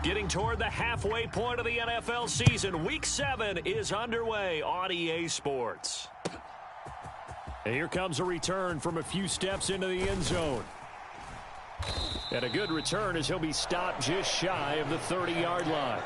Getting toward the halfway point of the NFL season. Week 7 is underway on EA Sports. And here comes a return from a few steps into the end zone. And a good return as he'll be stopped just shy of the 30-yard line.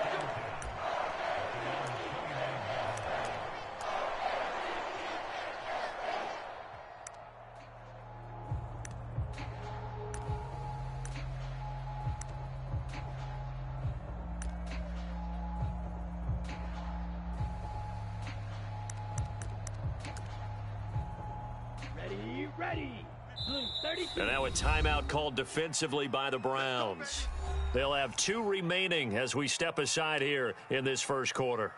And now a timeout called defensively by the Browns. They'll have 2 remaining as we step aside here in this first quarter.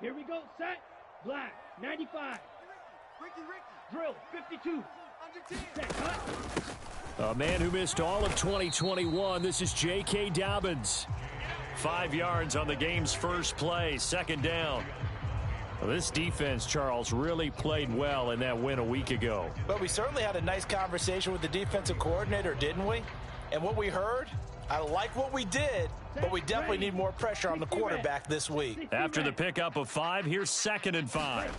Here we go, set, black, 95. Ricky. Drill, 52. Set, cut. A man who missed all of 2021, this is J.K. Dobbins. 5 yards on the game's first play, second down. Well, this defense, Charles, really played well in that win a week ago. But we certainly had a nice conversation with the defensive coordinator, didn't we? And what we heard, I like what we did, but we definitely need more pressure on the quarterback this week. After the pickup of 5, here's 2nd and 5.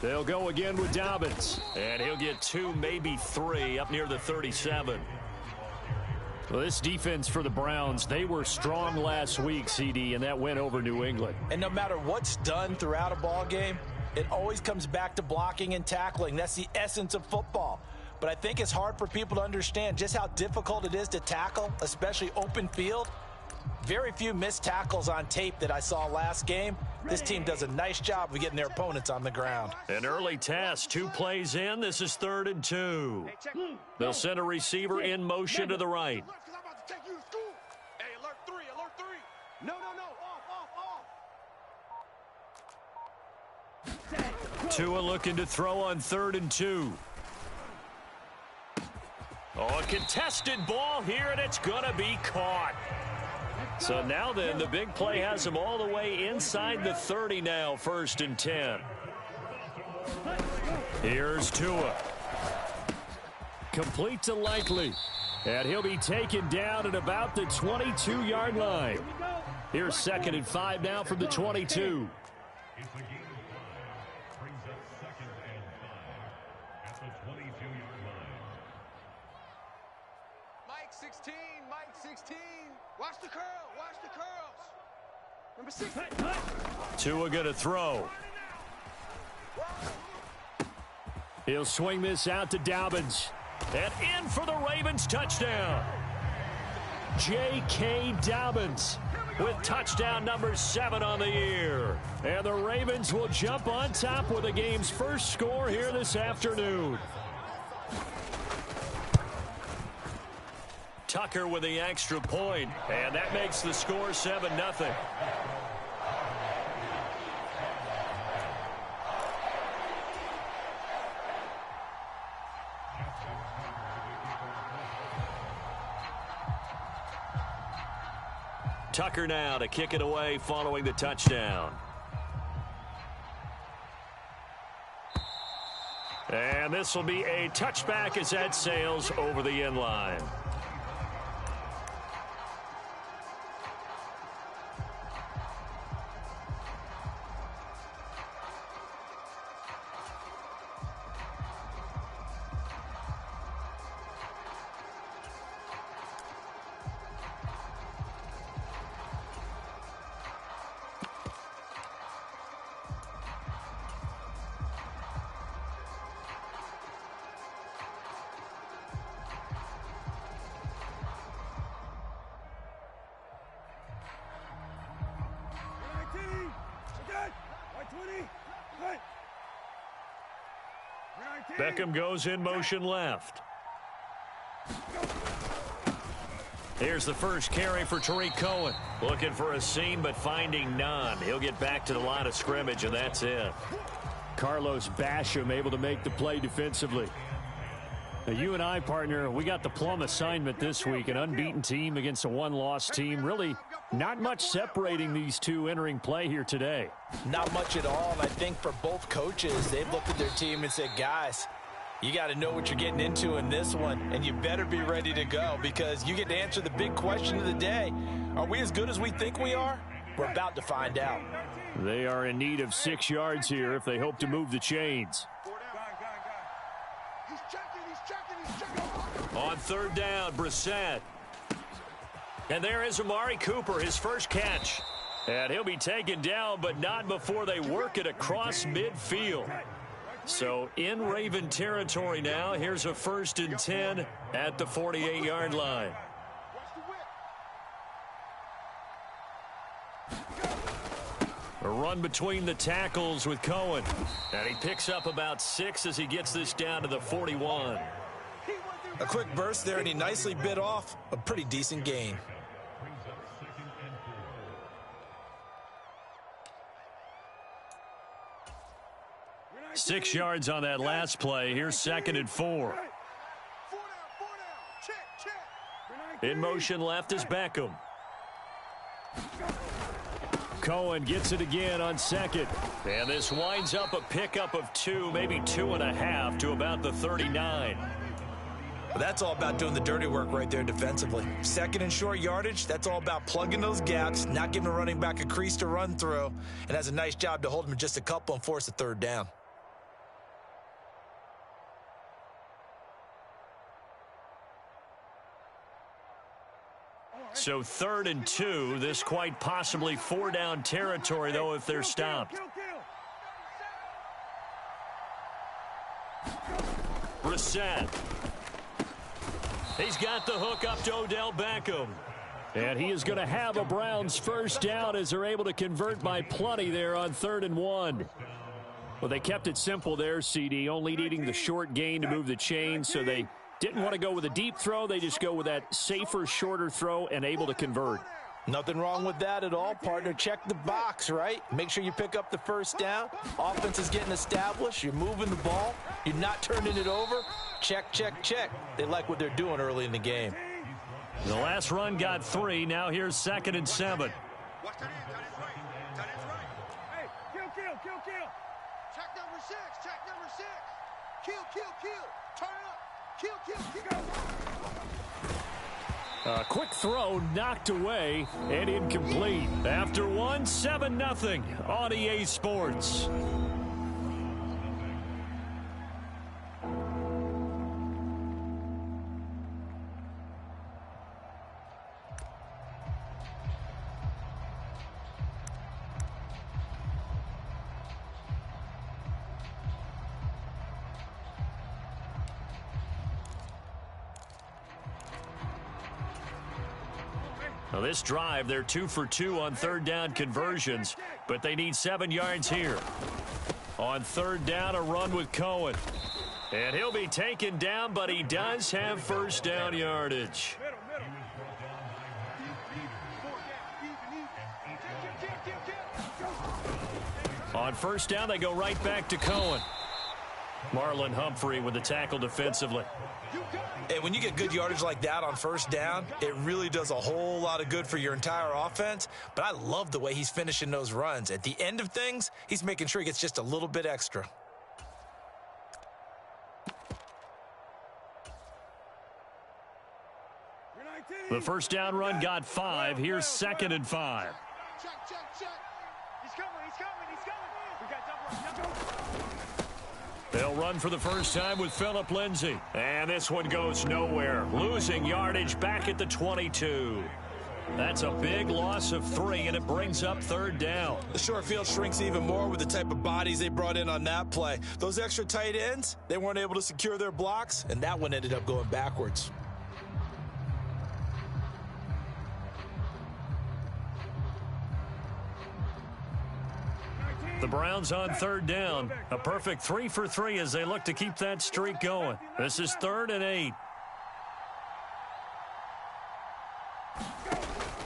They'll go again with Dobbins, and he'll get 2, maybe 3, up near the 37. Well, this defense for the Browns, they were strong last week, CD, and that went over New England. And no matter what's done throughout a ball game, it always comes back to blocking and tackling. That's the essence of football. But I think it's hard for people to understand just how difficult it is to tackle, especially open field. Very few missed tackles on tape that I saw last game. This team does a nice job of getting their opponents on the ground. An early test, 2 plays in. This is 3rd and 2. They'll send a receiver in motion to the right. Tua looking to throw on 3rd and 2. Oh, a contested ball here, and it's going to be caught. So now then, the big play has him all the way inside the 30 now, 1st and 10. Here's Tua. Complete to Likely. And he'll be taken down at about the 22-yard line. Here's 2nd and 5 now from the 22. Mike 16. Watch the curls. Number 6. Tua going to throw. He'll swing this out to Dobbins. And in for the Ravens touchdown. J.K. Dobbins with touchdown number 7 on the year. And the Ravens will jump on top with the game's first score here this afternoon. Tucker with the extra point, and that makes the score 7-0. Tucker now to kick it away following the touchdown. And this will be a touchback as that sails over the end line. Beckham goes in motion left. Here's the first carry for Tariq Cohen. Looking for a seam, but finding none. He'll get back to the line of scrimmage, and that's it. Carlos Basham able to make the play defensively. Now, you and I, partner, we got the plum assignment this week. An unbeaten team against a one-loss team. Really not much separating these two entering play here today. Not much at all, and I think for both coaches, they've looked at their team and said, guys, you got to know what you're getting into in this one, and you better be ready to go because you get to answer the big question of the day. Are we as good as we think we are? We're about to find out. They are in need of 6 yards here if they hope to move the chains. On third down, Brissett. And there is Amari Cooper, his first catch. And he'll be taken down, but not before they work it across midfield. So in Raven territory now. Here's a 1st and 10 at the 48-yard line. A run between the tackles with Cohen. And he picks up about 6 as he gets this down to the 41. A quick burst there, and he nicely bit off a pretty decent gain. Six yards on that last play. Here's 2nd and 4. In motion left is Beckham. Cohen gets it again on 2nd. And this winds up a pickup of 2, maybe 2.5 to about the 39. Well, that's all about doing the dirty work right there defensively. 2nd and short yardage, that's all about plugging those gaps, not giving a running back a crease to run through, and has a nice job to hold him just a couple and force a 3rd down. So 3rd and 2, this quite possibly 4-down territory, though, if they're stopped. Brissett. He's got the hook up to Odell Beckham. And he is going to have a Browns first down as they're able to convert by plenty there on 3rd and 1. Well, they kept it simple there, CD, only needing the short gain to move the chains, so they didn't want to go with a deep throw. They just go with that safer, shorter throw and able to convert. Nothing wrong with that at all, partner. Check the box, right? Make sure you pick up the first down. Offense is getting established. You're moving the ball. You're not turning it over. Check, check, check. They like what they're doing early in the game. The last run got 3. Now here's 2nd and 7. Watch that end. That is right. That is right. Hey, kill. Check number 6. Check number 6. Kill. Turn it up. Kill. A quick throw knocked away and incomplete. After 1, 7-0 on EA Sports. Now this drive, they're 2 for 2 on 3rd down conversions, but they need 7 yards here. On 3rd down, a run with Cohen. And he'll be taken down, but he does have first down yardage. On 1st down, they go right back to Cohen. Marlon Humphrey with the tackle defensively. And when you get good yardage like that on 1st down, it really does a whole lot of good for your entire offense. But I love the way he's finishing those runs. At the end of things, he's making sure he gets just a little bit extra. The 1st down run got 5. Here's 2nd and 5. Check. He's coming. We got double. They'll run for the first time with Phillip Lindsay. And this one goes nowhere. Losing yardage back at the 22. That's a big loss of 3, and it brings up 3rd down. The short field shrinks even more with the type of bodies they brought in on that play. Those extra tight ends, they weren't able to secure their blocks, and that one ended up going backwards. The Browns on 3rd down. A perfect 3 for 3 as they look to keep that streak going. This is 3rd and 8.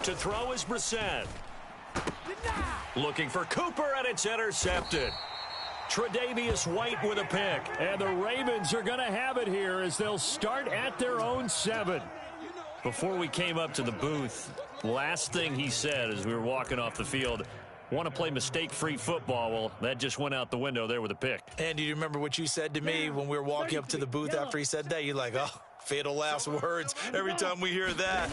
To throw is Brissett. Looking for Cooper, and it's intercepted. Tre'Davious White with a pick. And the Ravens are going to have it here as they'll start at their own 7. Before we came up to the booth, last thing he said as we were walking off the field, want to play mistake-free football. Well, that just went out the window there with a pick. And do you remember what you said to me when we were walking up to the booth after he said that? You're like, oh, fatal last words. Every time we hear that,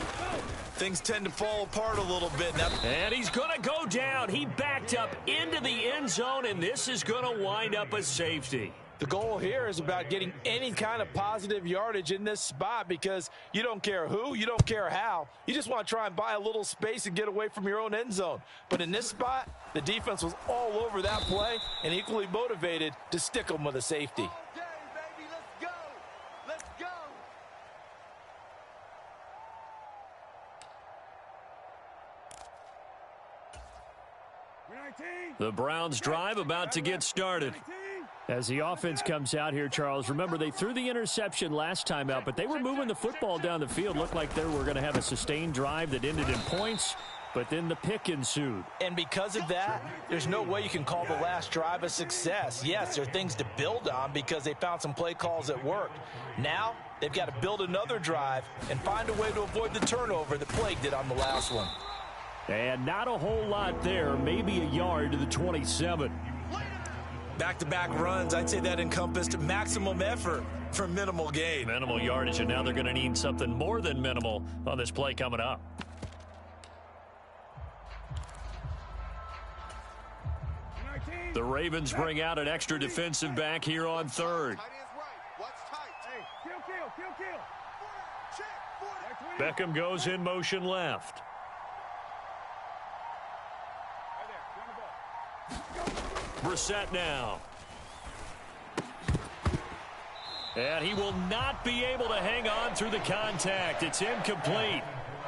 things tend to fall apart a little bit. Now, and he's going to go down. He backed up into the end zone, and this is going to wind up a safety. The goal here is about getting any kind of positive yardage in this spot because you don't care who, you don't care how. You just want to try and buy a little space and get away from your own end zone. But in this spot, the defense was all over that play and equally motivated to stick them with a safety. Okay, baby, let's go. Let's go. The Browns drive about to get started. As the offense comes out here, Charles, remember they threw the interception last time out, but they were moving the football down the field. Looked like they were going to have a sustained drive that ended in points, but then the pick ensued. And because of that, there's no way you can call the last drive a success. Yes, there are things to build on because they found some play calls that worked. Now, they've got to build another drive and find a way to avoid the turnover that plagued it on the last one. And not a whole lot there, maybe a yard to the 27. Back-to-back runs, I'd say that encompassed maximum effort for minimal gain. Minimal yardage, and now they're going to need something more than minimal on this play coming up. The Ravens bring out an extra defensive back here on third. Beckham goes in motion left. Brissett now. And he will not be able to hang on through the contact. It's incomplete.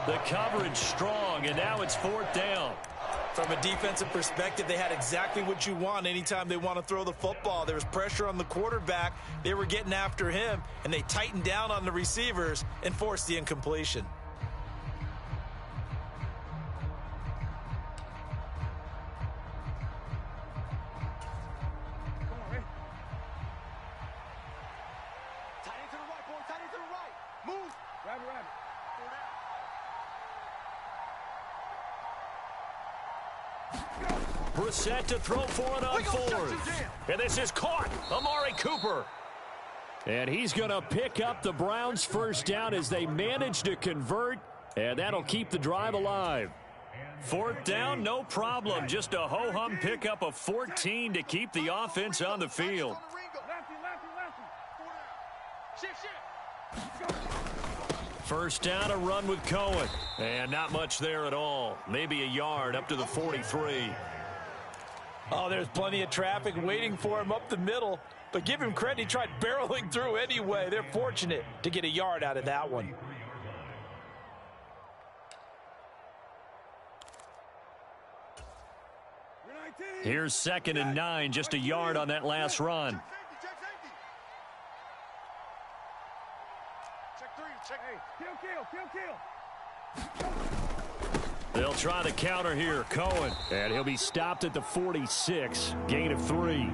The coverage strong, and now it's 4th down. From a defensive perspective, they had exactly what you want anytime they want to throw the football. There was pressure on the quarterback. They were getting after him, and they tightened down on the receivers and forced the incompletion. Brissett to throw for it on 4th. And this is caught. Amari Cooper. And he's going to pick up the Browns' first down as they manage to convert. And that'll keep the drive alive. 4th down, no problem. Just a ho-hum pickup of 14 to keep the offense on the field. First down, a run with Cohen. And not much there at all. Maybe a yard up to the 43. Oh, there's plenty of traffic waiting for him up the middle. But give him credit, he tried barreling through anyway. They're fortunate to get a yard out of that one. Here's 2nd and 9, just a yard on that last run. They'll try the counter here. Cohen. And he'll be stopped at the 46. Gain of 3.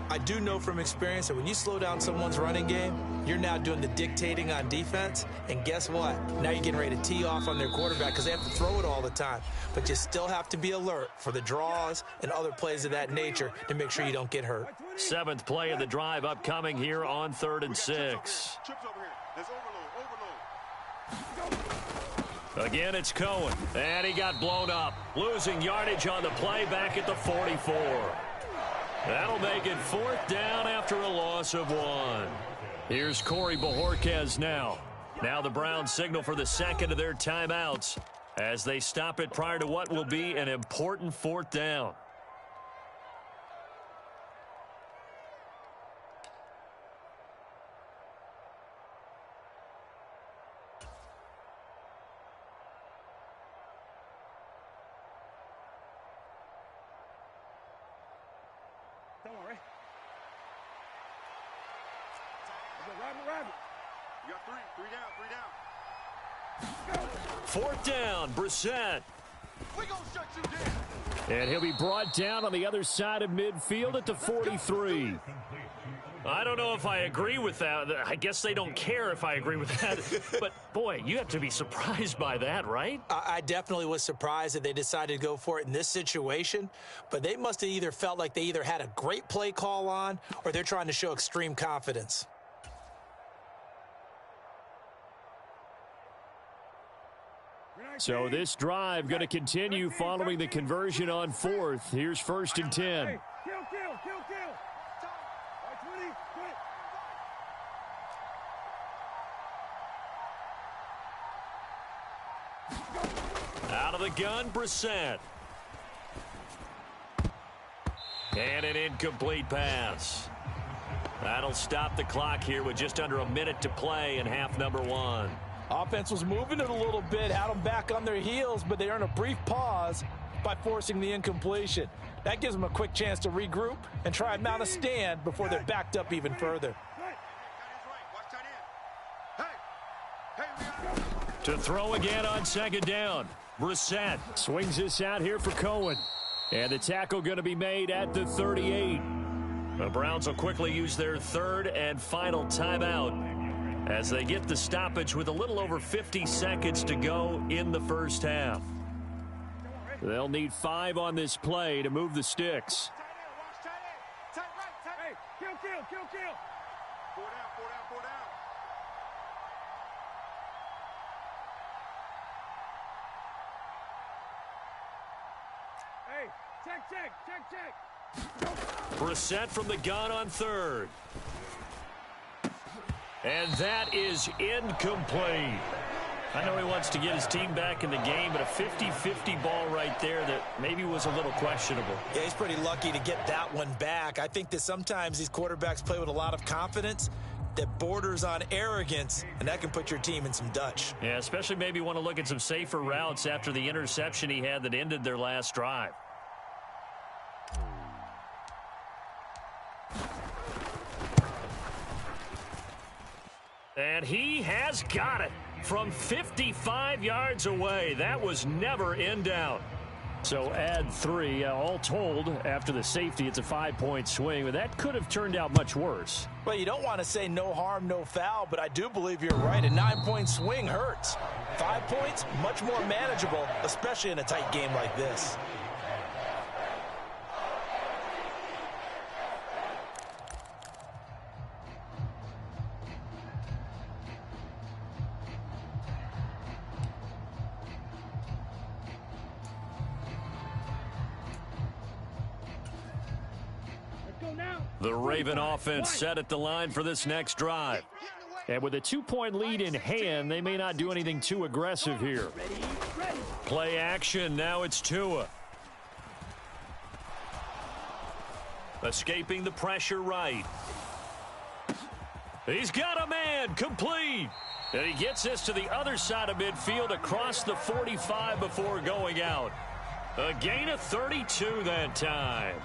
I do know from experience that when you slow down someone's running game, you're now doing the dictating on defense. And guess what? Now you're getting ready to tee off on their quarterback because they have to throw it all the time. But you still have to be alert for the draws and other plays of that nature to make sure you don't get hurt. 7th play of the drive upcoming here on 3rd and 6. Again, it's Cohen. And he got blown up. Losing yardage on the play back at the 44. That'll make it 4th down after a loss of 1. Here's Corey Bojorquez now. Now the Browns signal for the 2nd of their timeouts as they stop it prior to what will be an important 4th down. You got 3 down. 4th down, Brissett. We gonna shut you down. And he'll be brought down on the other side of midfield at the 43. I don't know if I agree with that. I guess they don't care if I agree with that. But, boy, you have to be surprised by that, right? I definitely was surprised that they decided to go for it in this situation. But they must have either felt like they either had a great play call on or they're trying to show extreme confidence. So this drive going to continue following the conversion on fourth. Here's 1st and 10. Kill, kill, kill, kill. 20, quit. Out of the gun, Brissett. And an incomplete pass. That'll stop the clock here with just under a minute to play in half number 1. Offense was moving it a little bit, had them back on their heels, but they earned a brief pause by forcing the incompletion. That gives them a quick chance to regroup and try and mount a stand before they're backed up even further. To throw again on 2nd down. Brissett swings this out here for Cohen. And the tackle going to be made at the 38. The Browns will quickly use their 3rd and final timeout as they get the stoppage with a little over 50 seconds to go in the first half. They'll need 5 on this play to move the sticks. Hey, kill, kill, kill, kill. 4 down, 4 down, 4 down. Hey, check. Brissett from the gun on 3rd. And that is incomplete. I know he wants to get his team back in the game, but a 50-50 ball right there that maybe was a little questionable. Yeah, he's pretty lucky to get that one back. I think that sometimes these quarterbacks play with a lot of confidence that borders on arrogance, and that can put your team in some Dutch. Yeah, especially maybe want to look at some safer routes after the interception he had that ended their last drive. And he has got it from 55 yards away. That was never in doubt. So add 3. All told, after the safety, it's a 5-point swing. But that could have turned out much worse. Well, you don't want to say no harm, no foul, but I do believe you're right. A 9-point swing hurts. 5 points, much more manageable, especially in a tight game like this. The Raven offense set at the line for this next drive. And with a 2-point lead in hand, they may not do anything too aggressive here. Play action, now it's Tua. Escaping the pressure right. He's got a man, complete. And he gets this to the other side of midfield across the 45 before going out. A gain of 32 that time.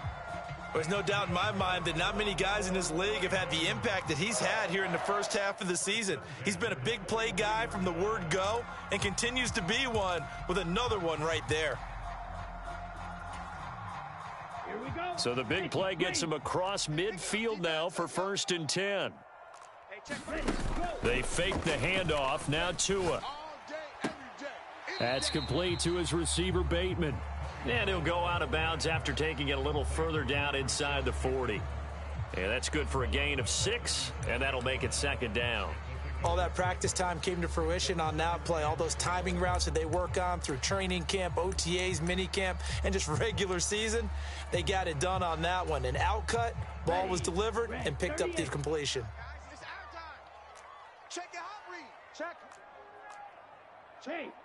There's no doubt in my mind that not many guys in this league have had the impact that he's had here in the first half of the season. He's been a big play guy from the word go and continues to be one with another one right there. Here we go. So the big play gets him across midfield now for 1st and 10. They fake the handoff. Now Tua. That's complete to his receiver, Bateman. And he'll go out of bounds after taking it a little further down inside the 40. And that's good for a gain of 6, and that'll make it 2nd down. All that practice time came to fruition on that play. All those timing routes that they work on through training camp, OTAs, minicamp, and just regular season, they got it done on that one. An outcut, ball was delivered, and picked up the completion. Check your hot read. Check.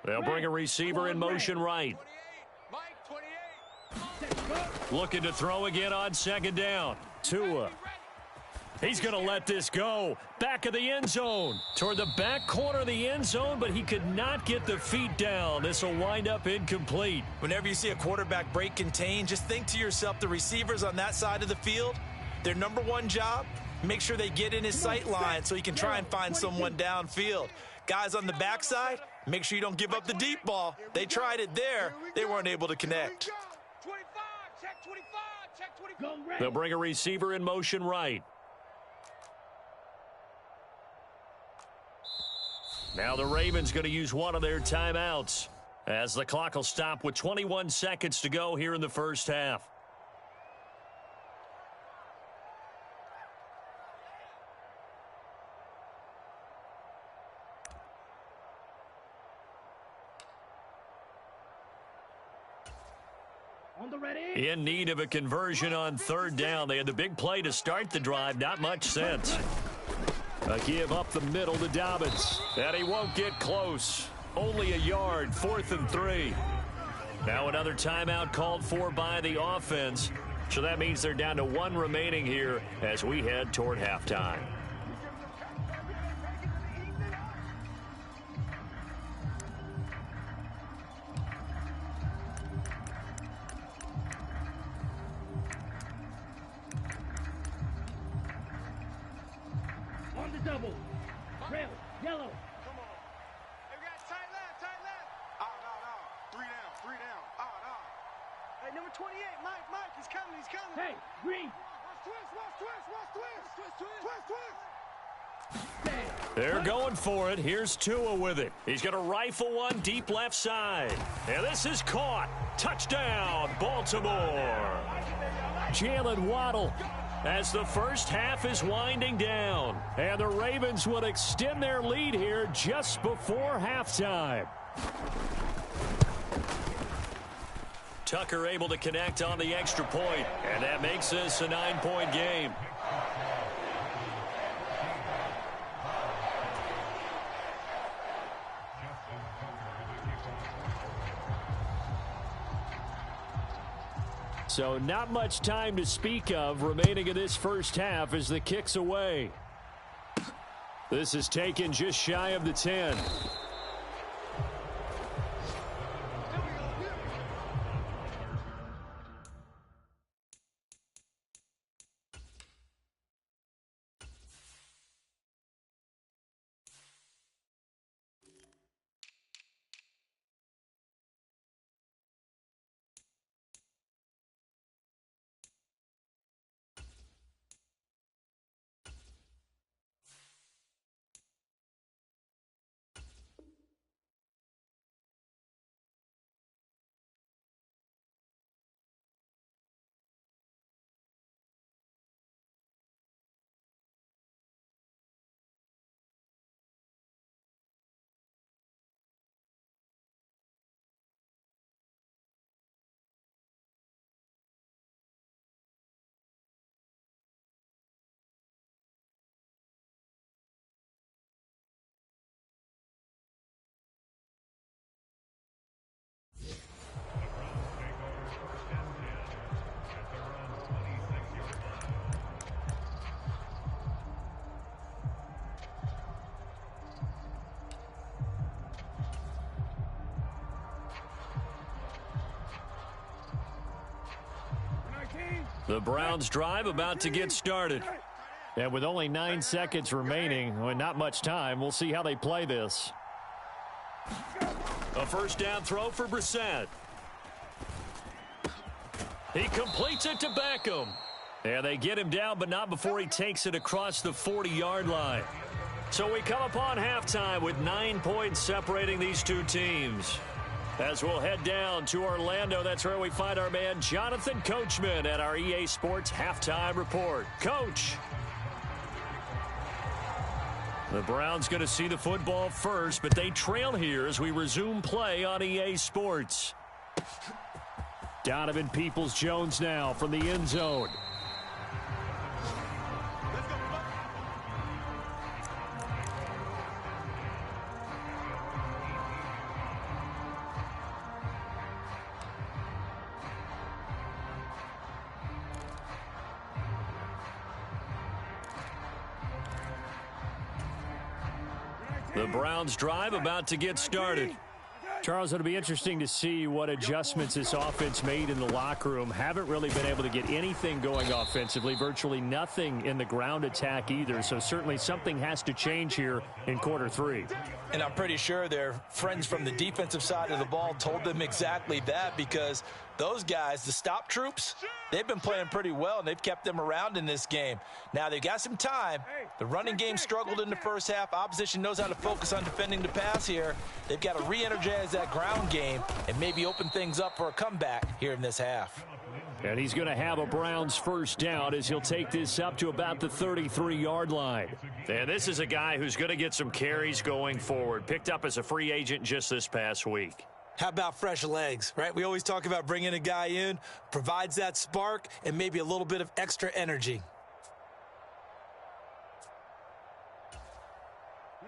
They'll bring a receiver in motion right. 28. Mike, 28. Looking to throw again on 2nd down. Tua. He's going to let this go. Back of the end zone. Toward the back corner of the end zone, but he could not get the feet down. This will wind up incomplete. Whenever you see a quarterback break contain, just think to yourself, the receivers on that side of the field, their number one job, make sure they get in his sight line so he can try and find someone downfield. Guys on the backside, Make sure you don't give up the deep ball. They tried it there. They weren't able to connect. 25, check 25, check 25. They'll bring a receiver in motion right. Now the Ravens going to use one of their timeouts as the clock will stop with 21 seconds to go here in the first half. In need of a conversion on third down. They had the big play to start the drive. Not much sense. A give up the middle to Dobbins. And he won't get close. Only a yard, 4th and 3. Now another timeout called for by the offense. So that means they're down to one remaining here as we head toward halftime. Double. Red, yellow. Come on. Hey, we got tight left, tight left. No. 3 down. Hey, number 28, Mike, he's coming. Hey, green. Twist. They're going for it. Here's Tua with it. He's going to rifle one deep left side. And this is caught. Touchdown, Baltimore. Jalen Waddle as the first half is winding down. And the Ravens will extend their lead here just before halftime. Tucker able to connect on the extra point, and that makes this a 9-point game. So not much time to speak of remaining in this first half as the kick's away. This is taken just shy of the 10. The Browns drive about to get started. And with only 9 seconds remaining, and not much time, we'll see how they play this. A first down throw for Brissett. He completes it to Beckham. And they get him down, but not before he takes it across the 40-yard line. So we come upon halftime with 9 points separating these two teams. As we'll head down to Orlando, that's where we find our man Jonathan Coachman at our EA Sports Halftime Report. Coach. The Browns going to see the football first, but they trail here as we resume play on EA Sports. Donovan Peoples-Jones now from the end zone. The Browns drive about to get started. Charles, it'll be interesting to see what adjustments this offense made in the locker room. Haven't really been able to get anything going offensively, virtually nothing in the ground attack either. So certainly something has to change here in quarter three. And I'm pretty sure their friends from the defensive side of the ball told them exactly that, because those guys, the stop troops, they've been playing pretty well, and they've kept them around in this game. Now, they've got some time. The running game struggled in the first half. Opposition knows how to focus on defending the pass here. They've got to re-energize that ground game and maybe open things up for a comeback here in this half. And he's going to have a Browns first down as he'll take this up to about the 33-yard line. And this is a guy who's going to get some carries going forward. Picked up as a free agent just this past week. How about fresh legs, right? We always talk about bringing a guy in, provides that spark and maybe a little bit of extra energy.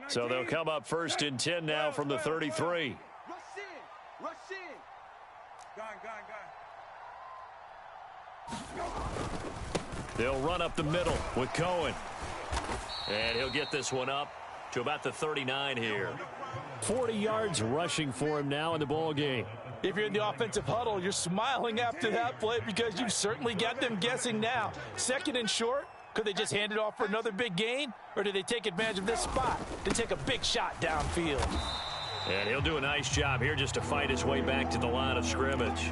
So they'll come up first and 10 now from the 33. Rush in. Rush in. Gone. They'll run up the middle with Cohen. And he'll get this one up to about the 39 here. 40 yards rushing for him now in the ball game. If you're in the offensive huddle, you're smiling after that play because you've certainly got them guessing now. Second and short, could they just hand it off for another big gain? Or do they take advantage of this spot to take a big shot downfield? And he'll do a nice job here just to fight his way back to the line of scrimmage.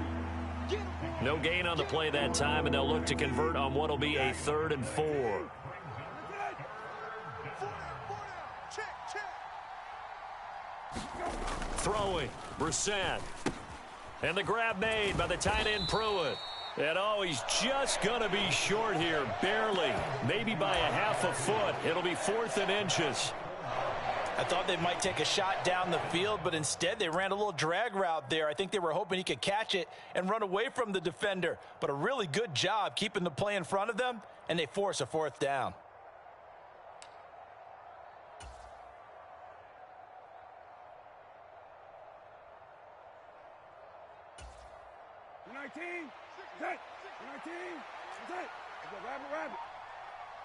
No gain on the play that time, and they'll look to convert on what will be a 3rd and 4. Throwing, Brissett. And the grab made by the tight end Pruitt. And oh, he's just going to be short here, barely. Maybe by a half a foot. It'll be 4th and inches. I thought they might take a shot down the field, but instead they ran a little drag route there. I think they were hoping he could catch it and run away from the defender. But a really good job keeping the play in front of them, and they force a 4th down. Rabbit.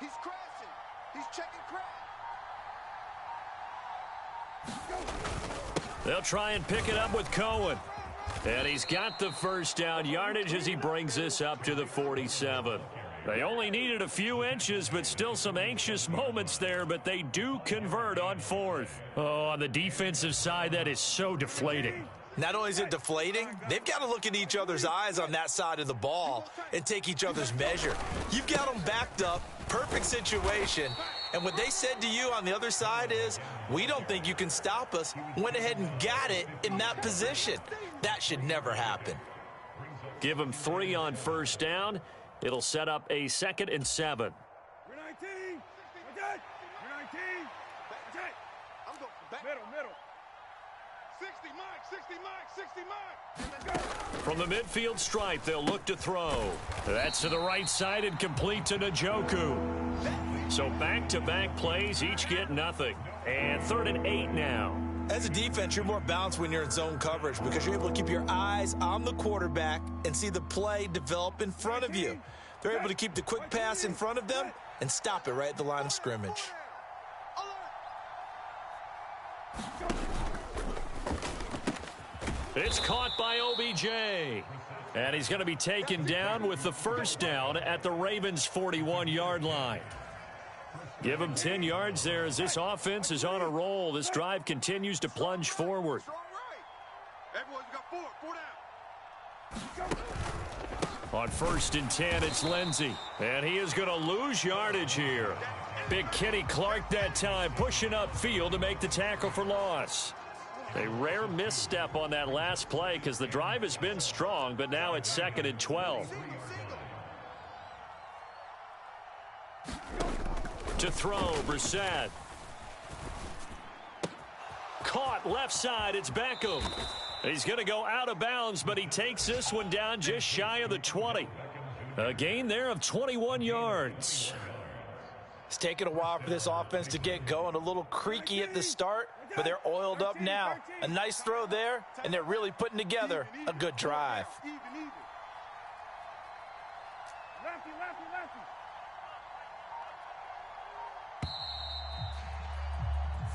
He's crashing. He's checking crash. They'll try and pick it up with Cohen. And he's got the first down yardage as he brings this up to the 47. They only needed a few inches, but still some anxious moments there, but they do convert on 4th. Oh, on the defensive side, that is so deflating. Not only is it deflating, they've got to look in each other's eyes on that side of the ball and take each other's measure. You've got them backed up, perfect situation, and what they said to you on the other side is, we don't think you can stop us. Went ahead and got it in that position. That should never happen. Give them 3 on first down. It'll set up a 2nd and 7. You're 19. Okay. You're 19. Okay. I'm going back. Middle. 60 Mike. From the midfield stripe, they'll look to throw. That's to the right side and complete to Njoku. So back-to-back plays, each get nothing. And 3rd and 8 now. As a defense, you're more balanced when you're in zone coverage because you're able to keep your eyes on the quarterback and see the play develop in front of you. They're able to keep the quick pass in front of them and stop it right at the line of scrimmage. It's caught by OBJ. And he's going to be taken down with the first down at the Ravens' 41-yard line. Give him 10 yards there as this offense is on a roll. This drive continues to plunge forward. Everyone's got 4 down. On 1st and 10, it's Lindsey. And he is going to lose yardage here. Big Kenny Clark that time pushing upfield to make the tackle for loss. A rare misstep on that last play because the drive has been strong, but now it's 2nd and 12. To throw, Brissett. Caught left side, it's Beckham. He's going to go out of bounds, but he takes this one down just shy of the 20. A gain there of 21 yards. It's taken a while for this offense to get going. A little creaky at the start, but they're oiled up now. A nice throw there, and they're really putting together a good drive. Lefty.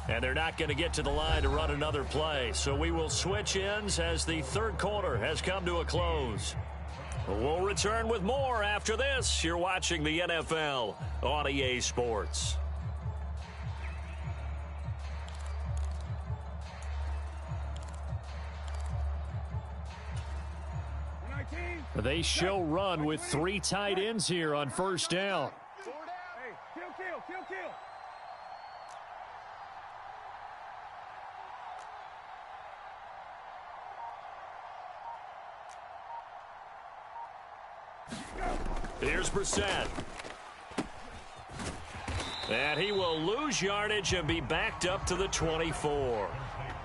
And they're not going to get to the line to run another play. So we will switch ends as the third quarter has come to a close. We'll return with more after this. You're watching the NFL on EA Sports. They show run with 3 tight ends here on first down. Hey, kill. Here's Brissett. And he will lose yardage and be backed up to the 24.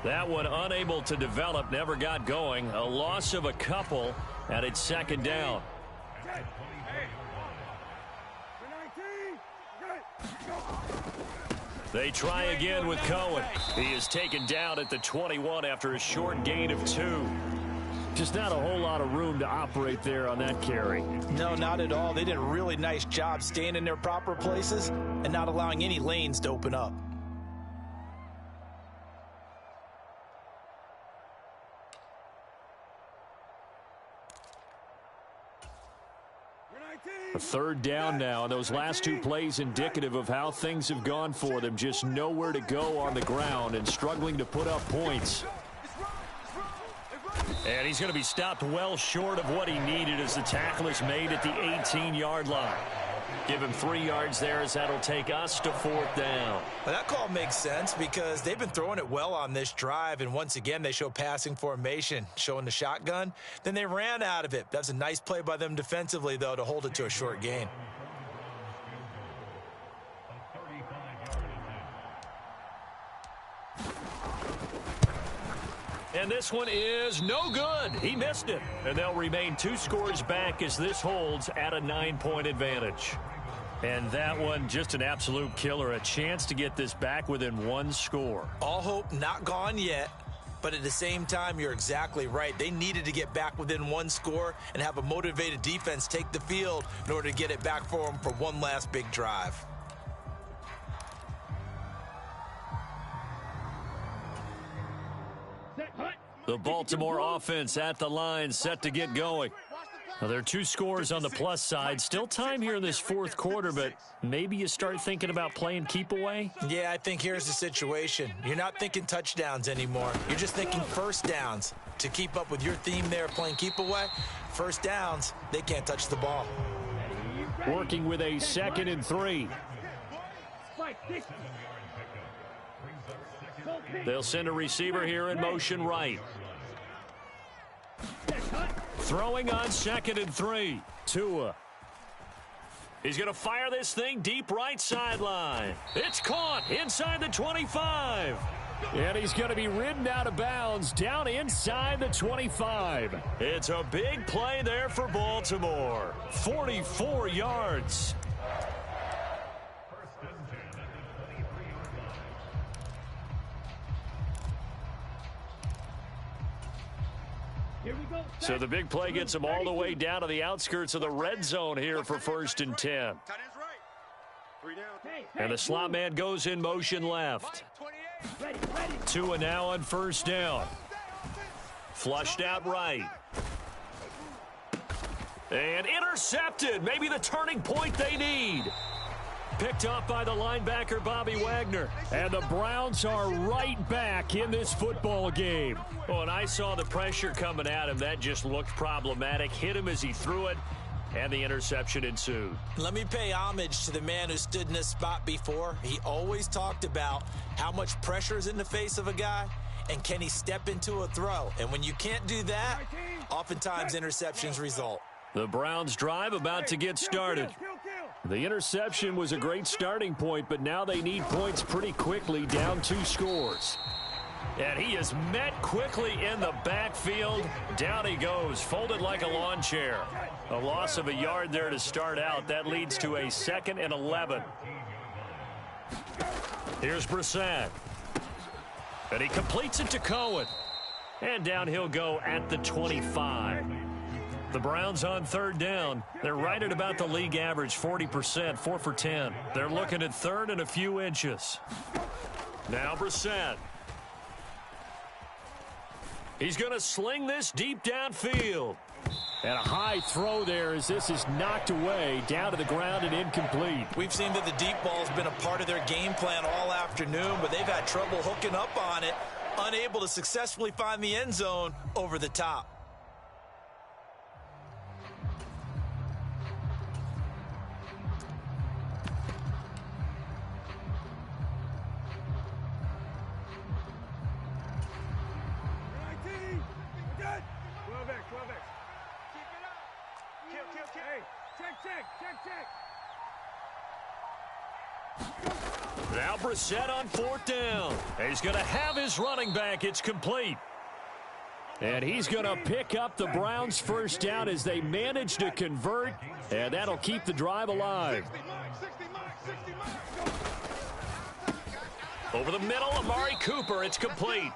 That one unable to develop, never got going. A loss of a couple, and it's second down. They try again with Cohen. He is taken down at the 21 after a short gain of 2. Just not a whole lot of room to operate there on that carry. No, not at all. They did a really nice job staying in their proper places and not allowing any lanes to open up. A third down now, and those last 2 plays indicative of how things have gone for them. Just nowhere to go on the ground and struggling to put up points. And he's going to be stopped well short of what he needed as the tackle is made at the 18-yard line. Give him 3 yards there as that'll take us to 4th down. Well, that call makes sense because they've been throwing it well on this drive, and once again they show passing formation, showing the shotgun. Then they ran out of it. That's a nice play by them defensively, though, to hold it to a short gain. And this one is no good. He missed it. And they'll remain 2 scores back as this holds at a 9-point advantage. And that one just an absolute killer. A chance to get this back within 1 score. All hope not gone yet. But at the same time, you're exactly right. They needed to get back within 1 score and have a motivated defense take the field in order to get it back for them for one last big drive. The Baltimore offense at the line, set to get going. Well, there are 2 scores on the plus side. Still time here in this 4th quarter, but maybe you start thinking about playing keep away? Yeah, I think here's the situation. You're not thinking touchdowns anymore. You're just thinking first downs. To keep up with your theme there, playing keep away, first downs, they can't touch the ball. Working with a 2nd and 3. They'll send a receiver here in motion right. Throwing on 2nd and 3. Tua. He's going to fire this thing deep right sideline. It's caught inside the 25. And he's going to be ridden out of bounds down inside the 25. It's a big play there for Baltimore. 44 yards. So the big play gets him all the way down to the outskirts of the red zone here for 1st and 10. And the slot man goes in motion left. Tua now on 1st down. Flushed out right. And intercepted. Maybe the turning point they need. Picked up by the linebacker, Bobby Wagner. And the Browns are right back in this football game. Oh, and I saw the pressure coming at him. That just looked problematic. Hit him as he threw it, and the interception ensued. Let me pay homage to the man who stood in this spot before. He always talked about how much pressure is in the face of a guy, and can he step into a throw. And when you can't do that, oftentimes interceptions result. The Browns drive about to get started. The interception was a great starting point, but now they need points pretty quickly, down 2 scores. And he is met quickly in the backfield. Down he goes, folded like a lawn chair. A loss of a yard there to start out. That leads to a 2nd and 11. Here's Brissett. And he completes it to Cohen. And down he'll go at the 25. The Browns on 3rd down. They're right at about the league average, 40%, 4 for 10. They're looking at 3rd and a few inches. Now Brissett. He's going to sling this deep downfield. And a high throw there as this is knocked away, down to the ground and incomplete. We've seen that the deep ball's been a part of their game plan all afternoon, but they've had trouble hooking up on it, unable to successfully find the end zone over the top. Now Brissett on 4th down. He's going to have his running back. It's complete. And he's going to pick up the Browns' first down as they manage to convert. And that'll keep the drive alive. Over the middle, Amari Cooper. It's complete.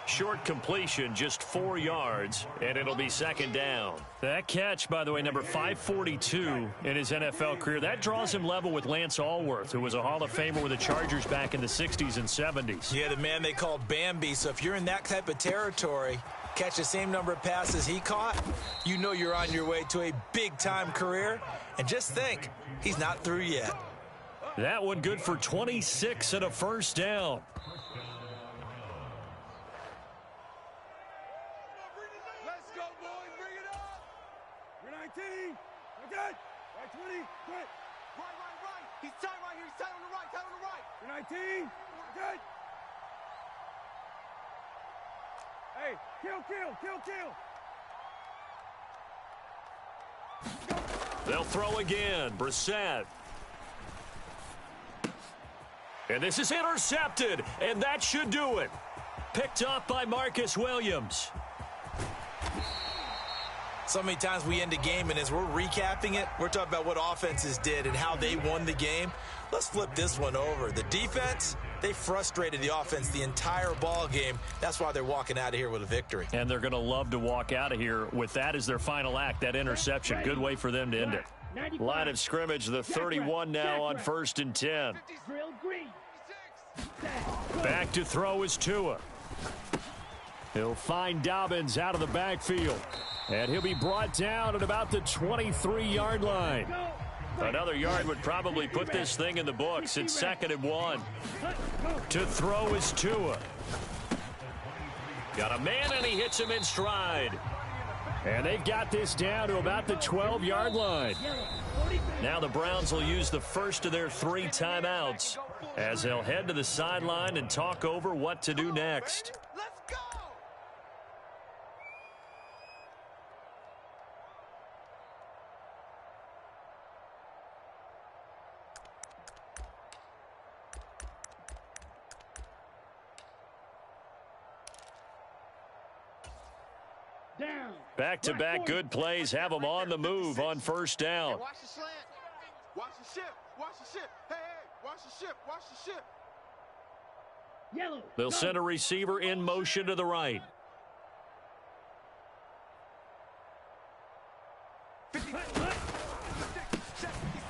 Short completion, just 4 yards, and it'll be 2nd down. That catch, by the way, number 542 in his NFL career, that draws him level with Lance Allworth, who was a Hall of Famer with the Chargers back in the 60s and 70s. Yeah, the man they called Bambi. So if you're in that type of territory, catch the same number of passes he caught, you know you're on your way to a big-time career. And just think, he's not through yet. That one good for 26 and a first down. Right 20, quit. Right. He's tight right here. He's tight on the right. Tight on the right. You're 19. Good. Hey, kill. They'll throw again. Brissett. And this is intercepted, and that should do it. Picked off by Marcus Williams. So many times we end a game, and as we're recapping it, we're talking about what offenses did and how they won the game. Let's flip this one over. The defense, they frustrated the offense the entire ball game. That's why they're walking out of here with a victory. And they're going to love to walk out of here with that as their final act, that interception. Good way for them to end it. Line of scrimmage, the 31 now on 1st and 10. Back to throw is Tua. He'll find Dobbins out of the backfield. And he'll be brought down at about the 23-yard line. Another yard would probably put this thing in the books. It's 2nd and 1. To throw is Tua. Got a man, and he hits him in stride. And they've got this down to about the 12-yard line. Now the Browns will use the first of their 3 timeouts as they'll head to the sideline and talk over what to do next. Back-to-back good plays have them on the move on 1st down. Hey, watch the slant. Watch the ship. Watch the ship. Hey, watch the ship. Watch the ship. Yellow. They'll send a receiver in motion to the right.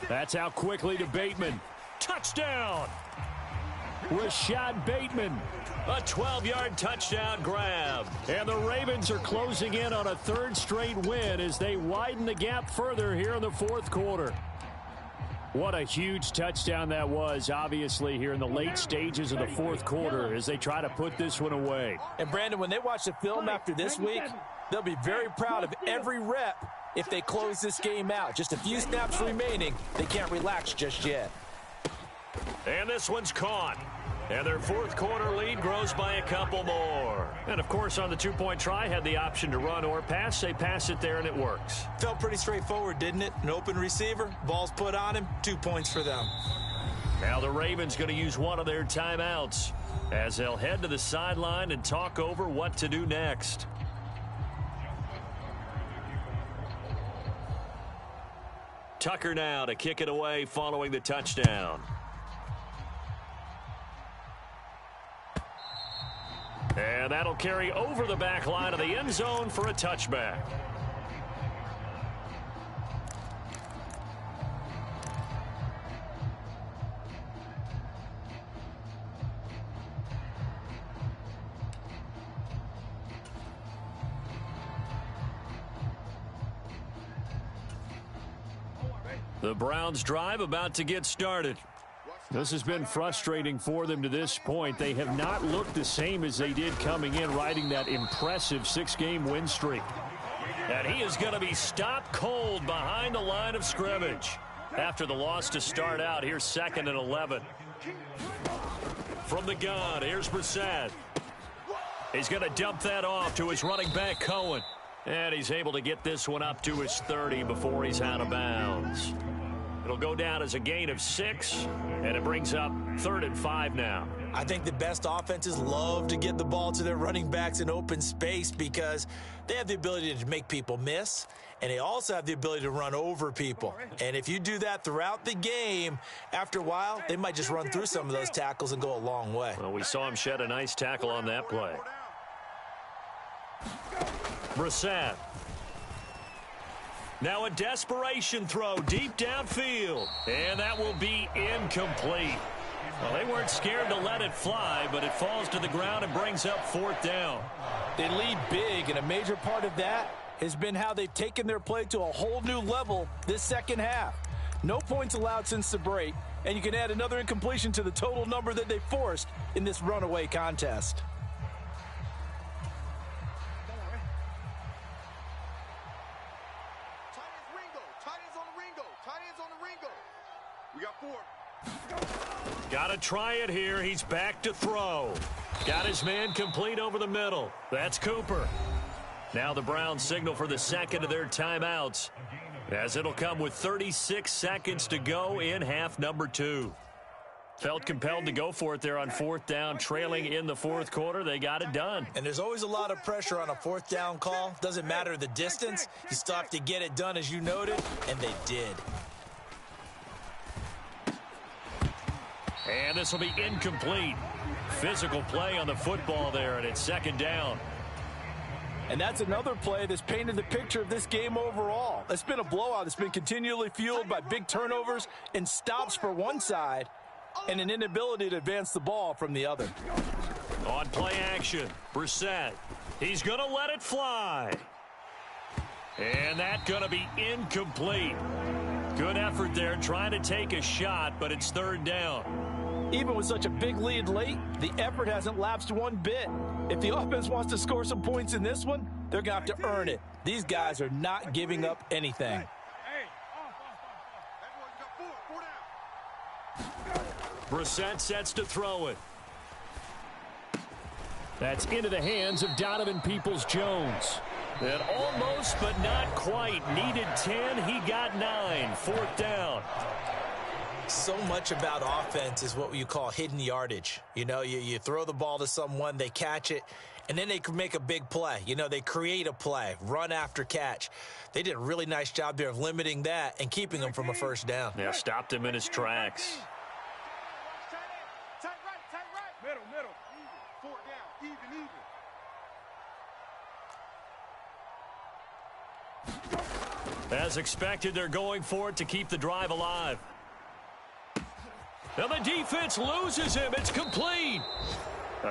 That's out quickly to Bateman. Touchdown! Rashad Bateman. A 12-yard touchdown grab. And the Ravens are closing in on a 3rd straight win as they widen the gap further here in the 4th quarter. What a huge touchdown that was, obviously, here in the late stages of the 4th quarter as they try to put this one away. And, Brandon, when they watch the film after this week, they'll be very proud of every rep if they close this game out. Just a few snaps remaining. They can't relax just yet. And this one's caught. And their 4th quarter lead grows by a couple more. And, of course, on the 2-point try, had the option to run or pass. They pass it there, and it works. Felt pretty straightforward, didn't it? An open receiver, ball's put on him, 2 points for them. Now the Ravens going to use one of their timeouts as they'll head to the sideline and talk over what to do next. Tucker now to kick it away following the touchdown. And that'll carry over the back line of the end zone for a touchback. The Browns drive about to get started. This has been frustrating for them to this point. They have not looked the same as they did coming in, riding that impressive 6-game win streak. And he is going to be stopped cold behind the line of scrimmage. After the loss to start out, here's 2nd and 11. From the gun, here's Brissett. He's going to dump that off to his running back, Cohen. And he's able to get this one up to his 30 before he's out of bounds. It'll go down as a gain of 6, and it brings up 3rd and 5 now. I think the best offenses love to get the ball to their running backs in open space because they have the ability to make people miss, and they also have the ability to run over people. And if you do that throughout the game, after a while, they might just run through some of those tackles and go a long way. Well, we saw him shed a nice tackle on that play. Brissett. Now a desperation throw deep downfield. And that will be incomplete. Well, they weren't scared to let it fly, but it falls to the ground and brings up 4th down. They lead big, and a major part of that has been how they've taken their play to a whole new level this second half. No points allowed since the break, and you can add another incompletion to the total number that they forced in this runaway contest. We got 4. Got to try it here. He's back to throw. Got his man complete over the middle. That's Cooper. Now the Browns signal for the 2nd of their timeouts, as it'll come with 36 seconds to go in half number 2. Felt compelled to go for it there on 4th down, trailing in the 4th quarter. They got it done. And there's always a lot of pressure on a 4th down call. Doesn't matter the distance. You still have to get it done, as you noted, and they did. And this will be incomplete. Physical play on the football there, and it's 2nd down. And that's another play that's painted the picture of this game overall. It's been a blowout. It's been continually fueled by big turnovers and stops for one side and an inability to advance the ball from the other. On play action, Brissett. He's going to let it fly. And that's going to be incomplete. Good effort there trying to take a shot, but it's 3rd down. Even with such a big lead late, the effort hasn't lapsed one bit. If the offense wants to score some points in this one, they're going to have to earn it. These guys are not giving up anything. Brissett sets to throw it. That's into the hands of Donovan Peoples-Jones. And almost, but not quite. Needed 10. He got 9. 4th down. So much about offense is what you call hidden yardage. You know, you throw the ball to someone, they catch it, and then they can make a big play. You know, they create a play, run after catch. They did a really nice job there of limiting that and keeping them from a 1st down. Yeah, stopped him in his tracks. Tight right. Middle. Even. 4th down. Even. As expected, they're going for it to keep the drive alive. Now the defense loses him. It's complete.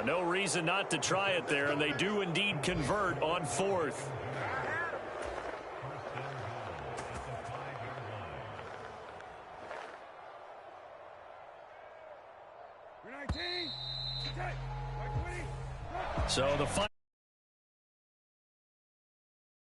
No reason not to try it there, and they do indeed convert on 4th. So the